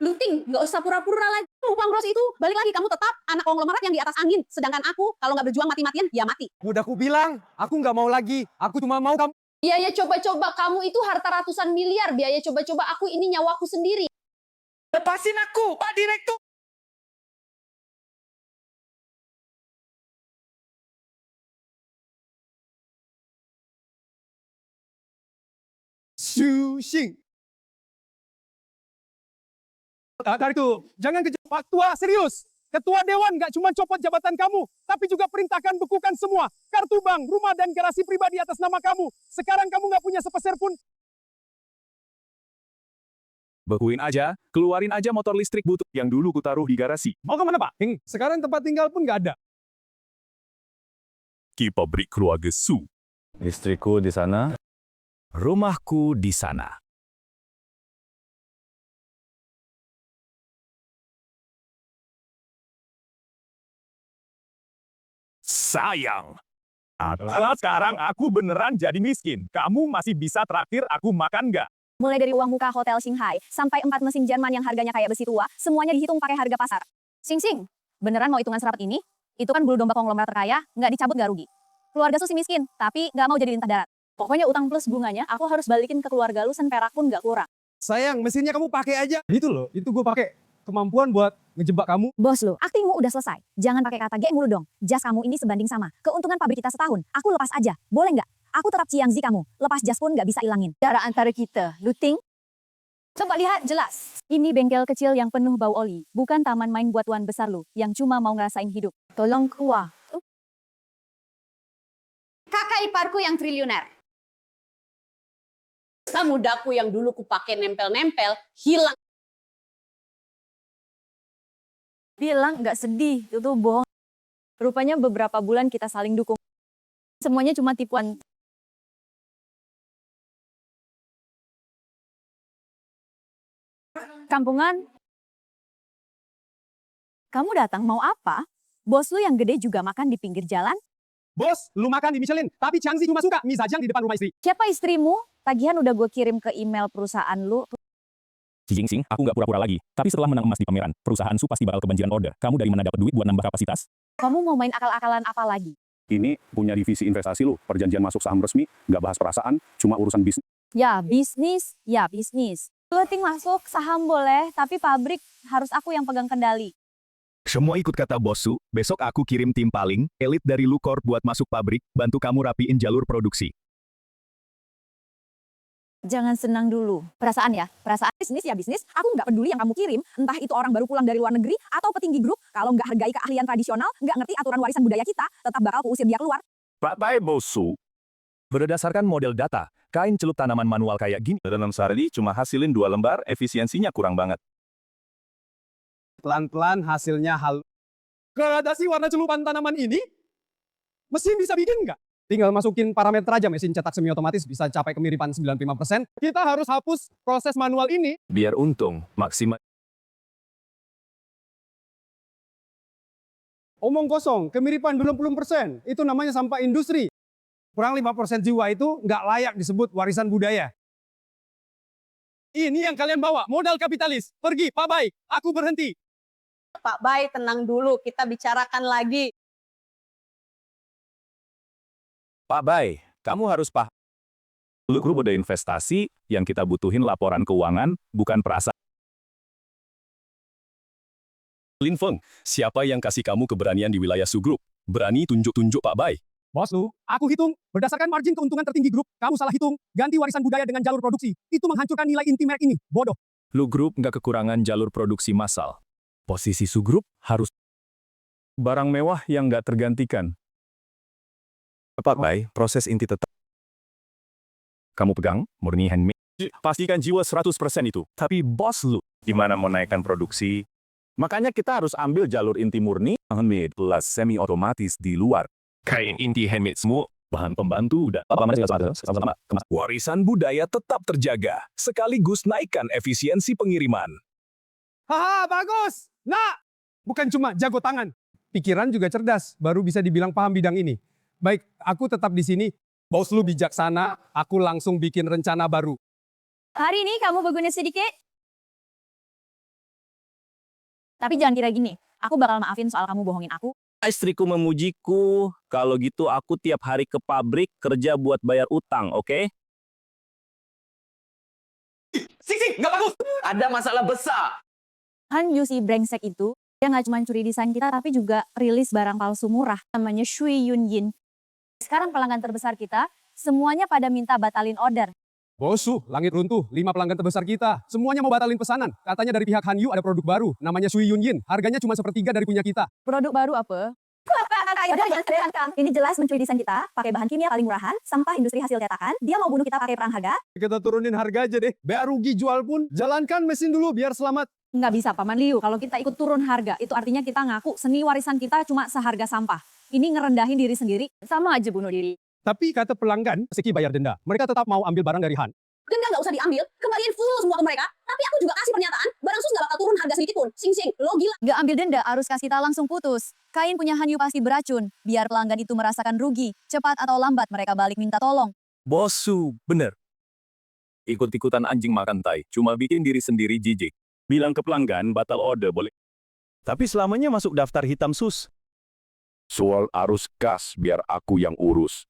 Lu Ting, nggak usah pura-pura lagi. Uang Bros itu, balik lagi kamu tetap anak konglomerat yang di atas angin. Sedangkan aku, kalau nggak berjuang mati-matian, ya mati. Udah aku bilang, aku nggak mau lagi. Aku cuma mau kamu. Biaya coba-coba kamu itu harta ratusan miliar. Biaya coba-coba aku ini nyawaku sendiri. Lepasin aku, Pak Direktur. Sushing. Dari itu, jangan kejauh. Pak Tua, serius. Ketua Dewan nggak cuma copot jabatan kamu, tapi juga perintahkan bekukan semua. Kartu bank, rumah, dan garasi pribadi atas nama kamu. Sekarang kamu nggak punya sepeser pun. Bekuin aja, keluarin aja motor listrik butut yang dulu kutaruh di garasi. Mau kemana Pak? Sekarang tempat tinggal pun nggak ada. Ki pabrik keluarga Su. Istriku di sana. Rumahku di sana. Sayang. Sekarang aku beneran jadi miskin. Kamu masih bisa traktir aku makan nggak? Mulai dari uang muka hotel Shanghai, sampai 4 mesin Jerman yang harganya kayak besi tua, semuanya dihitung pakai harga pasar. Sing, beneran mau hitungan serapat ini? Itu kan bulu domba konglomerat terkaya, nggak dicabut nggak rugi. Keluarga Susi miskin, tapi nggak mau jadi lintah darat. Pokoknya utang plus bunganya, aku harus balikin ke keluarga lu sen perak pun nggak kurang. Sayang, mesinnya kamu pakai aja. Itu loh, itu gue pakai kemampuan buat ngejebak kamu. Bos lu, aktingmu udah selesai. Jangan pakai kata geng mulu dong. Jas kamu ini sebanding sama keuntungan pabrik kita setahun. Aku lepas aja, boleh nggak? Aku tetap Jiangzi kamu. Lepas jas pun nggak bisa ilangin. Darah antara kita, Lu Ting. Coba lihat jelas. Ini bengkel kecil yang penuh bau oli. Bukan taman main buat tuan besar lu, yang cuma mau ngerasain hidup. Tolong keluar. Kakak iparku yang triliuner. Mudaku yang dulu kupakai nempel-nempel, hilang. Bilang nggak sedih, itu tuh bohong. Rupanya beberapa bulan kita saling dukung. Semuanya cuma tipuan. Kampungan. Kamu datang mau apa? Bos lu yang gede juga makan di pinggir jalan? Bos, lu makan di Michelin, tapi Jiangzi cuma suka mie Zhejiang di depan rumah istri. Siapa istrimu? Tagihan udah gue kirim ke email perusahaan lu. Sing, aku nggak pura-pura lagi. Tapi setelah menang emas di pameran, perusahaan Su pasti bakal kebanjiran order. Kamu dari mana dapat duit buat nambah kapasitas? Kamu mau main akal-akalan apa lagi? Ini punya divisi investasi lu. Perjanjian masuk saham resmi, nggak bahas perasaan, cuma urusan bisnis. Ya bisnis. Ting masuk, saham boleh, tapi pabrik harus aku yang pegang kendali. Semua ikut kata bos Su, besok aku kirim tim paling elit dari Lucor buat masuk pabrik, bantu kamu rapiin jalur produksi. Jangan senang dulu. Perasaan bisnis ya bisnis. Aku nggak peduli yang kamu kirim. Entah itu orang baru pulang dari luar negeri atau petinggi grup. Kalau nggak hargai keahlian tradisional, nggak ngerti aturan warisan budaya kita, tetap bakal kuusir dia keluar. Bye-bye bos Su. Berdasarkan model data, kain celup tanaman manual kayak gini dalam sehari cuma hasilin 2 lembar, efisiensinya kurang banget. Pelan-pelan hasilnya halus. Gradasi warna celupan tanaman ini, mesin bisa bikin nggak? Tinggal masukin parameter aja, mesin cetak semi otomatis bisa capai kemiripan 95%. Kita harus hapus proses manual ini. Biar untung, maksimal. Omong kosong, kemiripan 20%. Itu namanya sampah industri. Kurang 5% jiwa itu nggak layak disebut warisan budaya. Ini yang kalian bawa, modal kapitalis. Pergi, Pak Bai, aku berhenti. Pak Bai, tenang dulu, kita bicarakan lagi. Pak Bai, kamu harus paham. Lu grup udah investasi, yang kita butuhin laporan keuangan, bukan perasaan. Lin Feng, siapa yang kasih kamu keberanian di wilayah Su Group? Berani tunjuk-tunjuk Pak Bai. Bos lu, aku hitung, berdasarkan margin keuntungan tertinggi grup, kamu salah hitung, ganti warisan budaya dengan jalur produksi. Itu menghancurkan nilai inti merek ini, bodoh. Lu grup nggak kekurangan jalur produksi massal. Posisi Su Group harus barang mewah yang nggak tergantikan. Pak Bai, proses inti tetap. Kamu pegang, murni handmade. Pastikan jiwa 100% itu. Tapi bos lu, gimana mau naikkan produksi? Makanya kita harus ambil jalur inti murni, handmade plus semi-otomatis di luar. Kain inti handmade semua, bahan pembantu udah. Warisan budaya tetap terjaga, sekaligus naikkan efisiensi pengiriman. Haha, bagus. Nah, bukan cuma jago tangan. Pikiran juga cerdas, baru bisa dibilang paham bidang ini. Baik, aku tetap di sini. Bos lu bijaksana, aku langsung bikin rencana baru. Hari ini kamu berguna sedikit. Tapi jangan kira gini, aku bakal maafin soal kamu bohongin aku. Istriku memujiku, kalau gitu aku tiap hari ke pabrik kerja buat bayar utang, oke? Sing, nggak bagus. Ada masalah besar. Han Yu si brengsek itu, dia nggak cuma curi desain kita, tapi juga rilis barang palsu murah. Namanya Shui Yun Yin. Sekarang pelanggan terbesar kita, semuanya pada minta batalin order. Bosu, langit runtuh, 5 pelanggan terbesar kita. Semuanya mau batalin pesanan. Katanya dari pihak Han Yu ada produk baru, namanya Sui Yun Yin. Harganya cuma 1/3 dari punya kita. Produk baru apa? Ini jelas mencuri desain kita, pakai bahan kimia paling murahan, sampah industri hasil cetakan, dia mau bunuh kita pakai perang harga. Kita turunin harga aja deh. Biar rugi jual pun, jalankan mesin dulu biar selamat. Nggak bisa, Paman Liu. Kalau kita ikut turun harga, itu artinya kita ngaku seni warisan kita cuma seharga sampah. Ini ngerendahin diri sendiri, sama aja bunuh diri. Tapi kata pelanggan, meski bayar denda, mereka tetap mau ambil barang dari Han. Denda nggak usah diambil, kembaliin full semua ke mereka. Tapi aku juga kasih pernyataan, barang sus nggak bakal turun harga sedikit pun. Sing, lo gila. Nggak ambil denda, arus kas kita langsung putus. Kain punya Han Yu pasti beracun, biar pelanggan itu merasakan rugi. Cepat atau lambat mereka balik minta tolong. Bosu, bener. Ikut-ikutan anjing makan tai, cuma bikin diri sendiri jijik. Bilang ke pelanggan, batal order boleh. Tapi selamanya masuk daftar hitam sus. Soal arus gas, biar aku yang urus.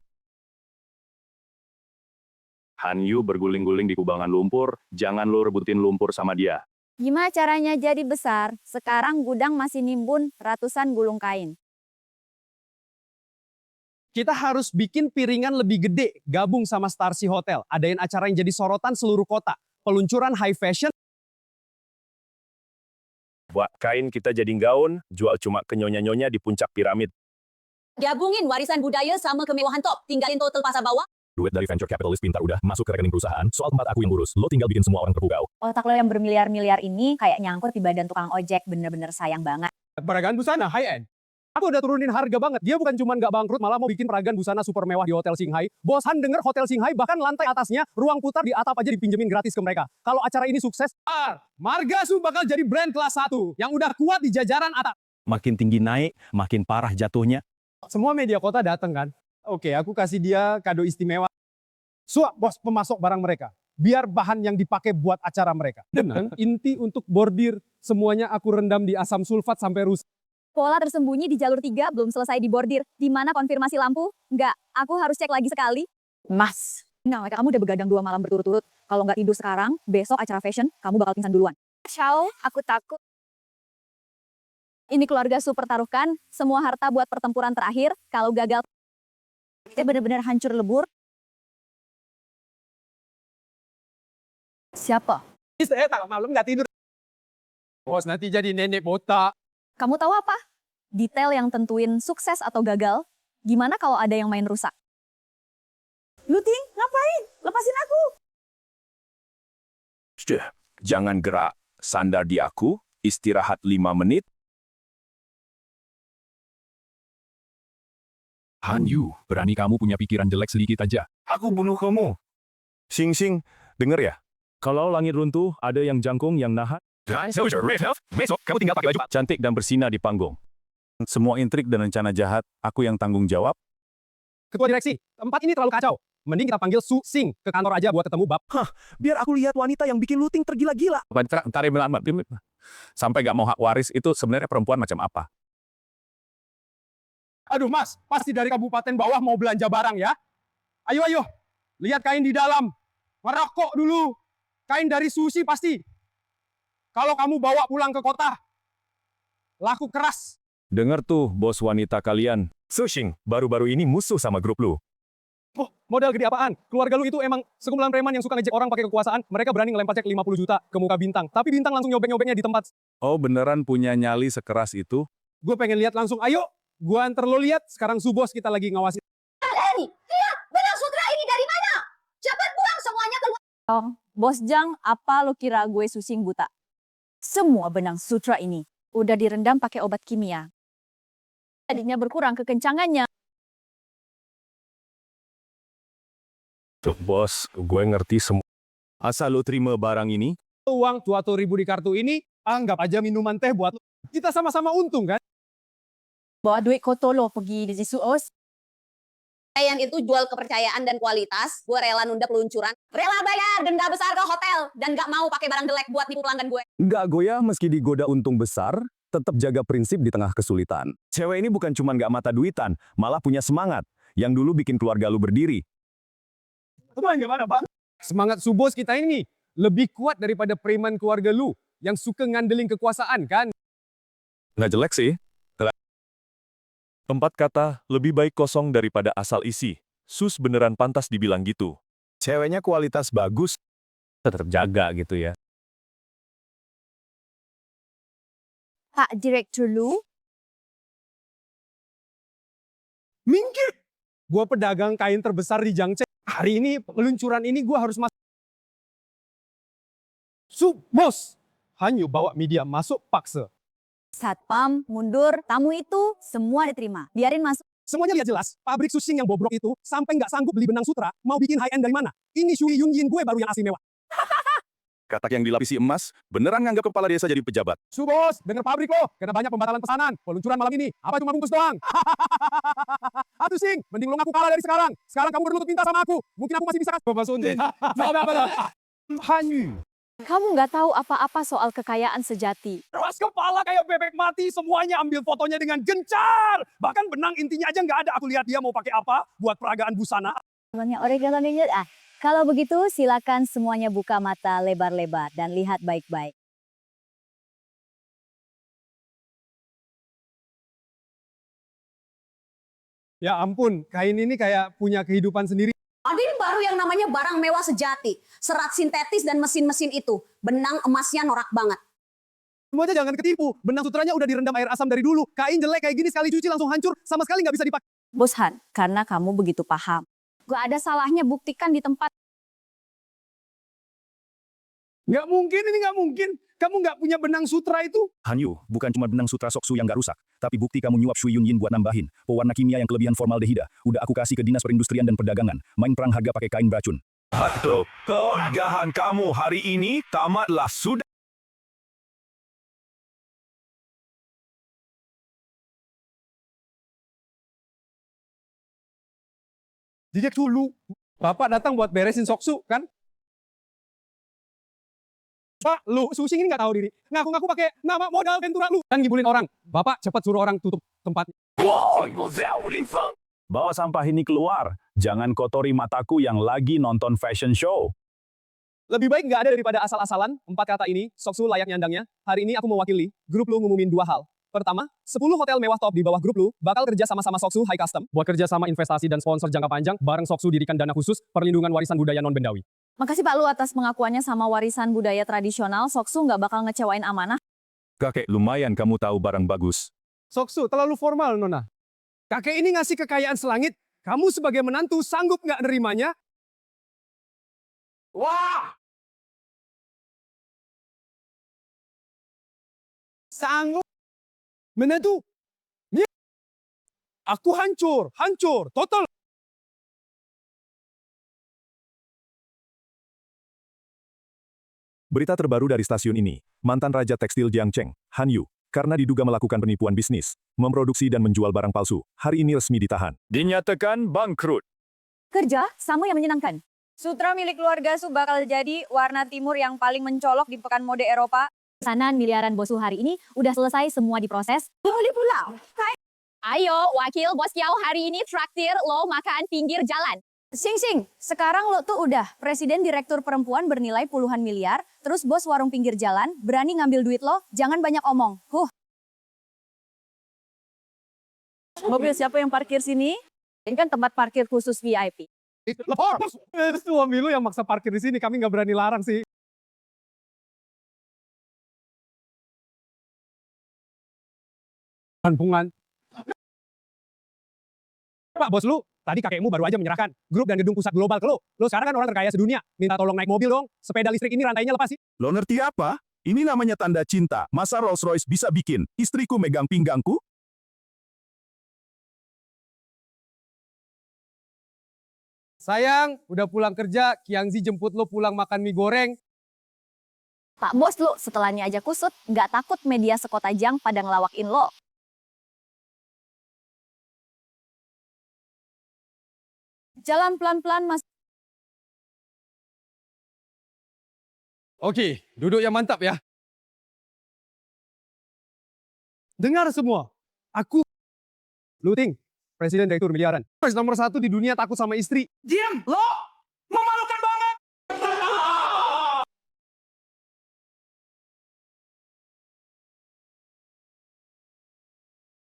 Han Yu berguling-guling di kubangan lumpur, jangan lo rebutin lumpur sama dia. Gimana caranya jadi besar? Sekarang gudang masih nimbun ratusan gulung kain. Kita harus bikin piringan lebih gede, gabung sama Star Sea Hotel. Adain acara yang jadi sorotan seluruh kota. Peluncuran high fashion. Buat kain kita jadi gaun, jual cuma ke nyonya-nyonya di puncak piramid. Gabungin warisan budaya sama kemewahan top, tinggalin total pasar bawah. Duit dari venture capitalist pintar udah masuk ke rekening perusahaan, soal tempat aku yang ngurus, lo tinggal bikin semua orang terpukau. Otak lo yang bermiliar-miliar ini kayak nyangkut di badan tukang ojek, bener-bener sayang banget. Peragaan busana high end. Aku udah turunin harga banget. Dia bukan cuma nggak bangkrut, malah mau bikin peragaan busana super mewah di Hotel Singhai. Bos Han denger Hotel Singhai, bahkan lantai atasnya, ruang putar di atap aja dipinjemin gratis ke mereka. Kalau acara ini sukses, Marga Su bakal jadi brand kelas 1 yang udah kuat di jajaran atap. Makin tinggi naik, makin parah jatuhnya. Semua media kota datang kan. Oke, aku kasih dia kado istimewa. Suap bos pemasok barang mereka. Biar bahan yang dipakai buat acara mereka. Dengan inti untuk bordir, semuanya aku rendam di asam sulfat sampai rusak. Pola tersembunyi di jalur 3 belum selesai dibordir. Di mana konfirmasi lampu? Nggak, aku harus cek lagi sekali. Mas, nah kamu udah begadang 2 malam berturut-turut. Kalau nggak tidur sekarang, besok acara fashion, kamu bakal pingsan duluan. Ciao, aku takut. Ini keluarga super taruhkan, semua harta buat pertempuran terakhir. Kalau gagal, kita benar-benar hancur lebur. Siapa? Saya tak malam nggak tidur. Bos nanti jadi nenek botak. Kamu tahu apa? Detail yang tentuin sukses atau gagal, gimana kalau ada yang main rusak? Luting, ngapain? Lepasin aku. Jangan gerak, sandar di aku, istirahat 5 menit. Han Yu, berani kamu punya pikiran jelek sedikit aja. Aku bunuh kamu. Sing, denger ya? Kalau langit runtuh, ada yang jangkung yang nahan. Besok kamu tinggal pakai baju cantik dan bersinar di panggung. Semua intrik dan rencana jahat, aku yang tanggung jawab. Ketua direksi, tempat ini terlalu kacau. Mending kita panggil Su Sing ke kantor aja buat ketemu Bab. Biar aku lihat wanita yang bikin looting tergila-gila. Sampai nggak mau hak waris itu sebenarnya perempuan macam apa? Aduh mas, pasti dari kabupaten bawah mau belanja barang ya. Ayo, ayo. Lihat kain di dalam. Merokok dulu. Kain dari Susi pasti. Kalau kamu bawa pulang ke kota, laku keras. Dengar tuh, bos wanita kalian. Sushing, baru-baru ini musuh sama grup lu. Oh, modal gede apaan? Keluarga lu itu emang sekumpulan preman yang suka ngejek orang pakai kekuasaan. Mereka berani ngelempar cek 50 juta ke muka Bintang. Tapi Bintang langsung nyobek-nyobeknya di tempat. Oh, beneran punya nyali sekeras itu? Gue pengen lihat langsung. Ayo, gue anter lo lihat. Sekarang Su Bos kita lagi ngawasin. Lihat, benang sutra ini dari mana? Cepat buang semuanya keluar. Bos Jang, apa lo kira gue susing buta? Semua benang sutra ini udah direndam pakai obat kimia. Tadinya berkurang kekencangannya. Bos, gue ngerti semua. Asal lu terima barang ini, Uang 200.000 di kartu ini, anggap aja minuman teh buat lo. Kita sama-sama untung kan? Bawa duit kotor lo pergi di Suos. Kalian itu jual kepercayaan dan kualitas, gue rela nunda peluncuran, rela bayar denda besar ke hotel, dan gak mau pakai barang jelek buat nipu pelanggan gue. nggak goyah meski digoda untung besar, tetap jaga prinsip di tengah kesulitan. Cewek ini bukan cuma nggak mata duitan, malah punya semangat, yang dulu bikin keluarga lu berdiri. Teman gimana Bang? Semangat Su Bos kita ini lebih kuat daripada preman keluarga lu yang suka ngandelin kekuasaan kan? Nggak jelek sih. Tempat kata, lebih baik kosong daripada asal isi. Sus beneran pantas dibilang gitu. Ceweknya kualitas bagus. Tetap jaga gitu ya. Pak Direktur lu, Minggir! Gua pedagang kain terbesar di Jangce. Hari ini peluncuran ini gua harus masuk. Su Bos, Hanyu bawa media masuk paksa. satpam, mundur, tamu itu semua diterima. Biarin masuk. Semuanya lihat jelas, pabrik susing yang bobrok itu sampai nggak sanggup beli benang sutra, mau bikin high end dari mana? Ini Shui Yun Yin gue baru yang asli mewah. Katak yang dilapisi emas, beneran nganggap kepala desa jadi pejabat. Su Bos, denger pabrik lo, kena banyak pembatalan pesanan. Peluncuran malam ini, apa cuma bungkus doang? Atuh Sing, mending lo ngaku kalah dari sekarang. Sekarang kamu berlutut minta sama aku. Mungkin aku masih bisa kasih. Bapak Sunde. Hanyu. Kamu nggak tahu apa-apa soal kekayaan sejati. Keras kepala kayak bebek mati, semuanya ambil fotonya dengan gencar. Bahkan benang intinya aja nggak ada. Aku lihat dia mau pakai apa buat peragaan busana. Banyak orang yang lanjut. Kalau begitu silakan semuanya buka mata lebar-lebar dan lihat baik-baik. Ya ampun, kain ini kayak punya kehidupan sendiri. Ada ini baru yang namanya barang mewah sejati. Serat sintetis dan mesin-mesin itu. Benang emasnya norak banget. Semuanya jangan ketipu. Benang sutranya udah direndam air asam dari dulu. Kain jelek kayak gini sekali cuci langsung hancur. Sama sekali nggak bisa dipakai. Bos Han, karena kamu begitu paham. Gak ada salahnya buktikan di tempat. Nggak mungkin, ini nggak mungkin. Kamu nggak punya benang sutra itu. Hanyu, bukan cuma benang sutra Soksu yang nggak rusak, tapi bukti kamu nyuap Shui Yun Yin buat nambahin pewarna kimia yang kelebihan formaldehida. Udah aku kasih ke Dinas Perindustrian dan Perdagangan. Main perang harga pakai kain beracun. Atau keagahan kamu hari ini tamatlah sudah. Jijik dulu. Bapak datang buat beresin Soksu, kan? Pak, lu Susing ini nggak tahu diri. Ngaku-ngaku pakai nama modal Ventura lu. Dan ngibulin orang. Bapak cepat suruh orang tutup tempat. Bawa sampah ini keluar. Jangan kotori mataku yang lagi nonton fashion show. Lebih baik nggak ada daripada asal-asalan. 4 kata ini, Soksu layak nyandangnya. Hari ini aku mewakili, grup lu ngumumin 2 hal. Pertama, 10 hotel mewah top di bawah grup lu bakal kerja sama-sama Soksu High Custom buat kerja sama investasi dan sponsor jangka panjang bareng Soksu dirikan dana khusus perlindungan warisan budaya non-bendawi. Makasih Pak Lu atas pengakuannya sama warisan budaya tradisional. Soksu nggak bakal ngecewain amanah. Kakek, lumayan kamu tahu barang bagus. Soksu, terlalu formal, Nona. Kakek ini ngasih kekayaan selangit, kamu sebagai menantu sanggup nggak nerimanya? Wah! Sanggup? Menantu? Aku hancur, total. Berita terbaru dari stasiun ini, mantan Raja Tekstil Jiangcheng, Han Yu, karena diduga melakukan penipuan bisnis, memproduksi dan menjual barang palsu, hari ini resmi ditahan. Dinyatakan bangkrut. Kerja sama yang menyenangkan. Sutra milik keluarga Su bakal jadi warna timur yang paling mencolok di pekan mode Eropa. Pesanan miliaran Bosu hari ini udah selesai semua diproses. Boleh pulang. Ayo, wakil bos Kiau hari ini traktir lo makan pinggir jalan. Sing Sing, sekarang lo tuh udah presiden direktur perempuan bernilai puluhan miliar, terus bos warung pinggir jalan, berani ngambil duit lo, jangan banyak omong. Mobil siapa yang parkir sini? Ini kan tempat parkir khusus VIP. Lepor! Itu suami lu yang maksa parkir di sini, kami nggak berani larang sih. Kampungan. Pak bos lu, tadi kakekmu baru aja menyerahkan grup dan gedung pusat global ke lo. Lo sekarang kan orang terkaya sedunia, minta tolong naik mobil dong. Sepeda listrik ini rantainya lepas sih. Lo ngerti apa? Ini namanya tanda cinta. Masa Rolls Royce bisa bikin istriku megang pinggangku? Sayang, udah pulang kerja, Kiangzi jemput lo pulang makan mie goreng. Pak bos lo setelahnya aja kusut, nggak takut media sekota Jang pada ngelawakin lo. Jalan pelan-pelan mas. Oke, duduk yang mantap ya. Dengar semua, aku Luting, presiden direktur miliaran. Nomor 1 di dunia takut sama istri. Diam, lo!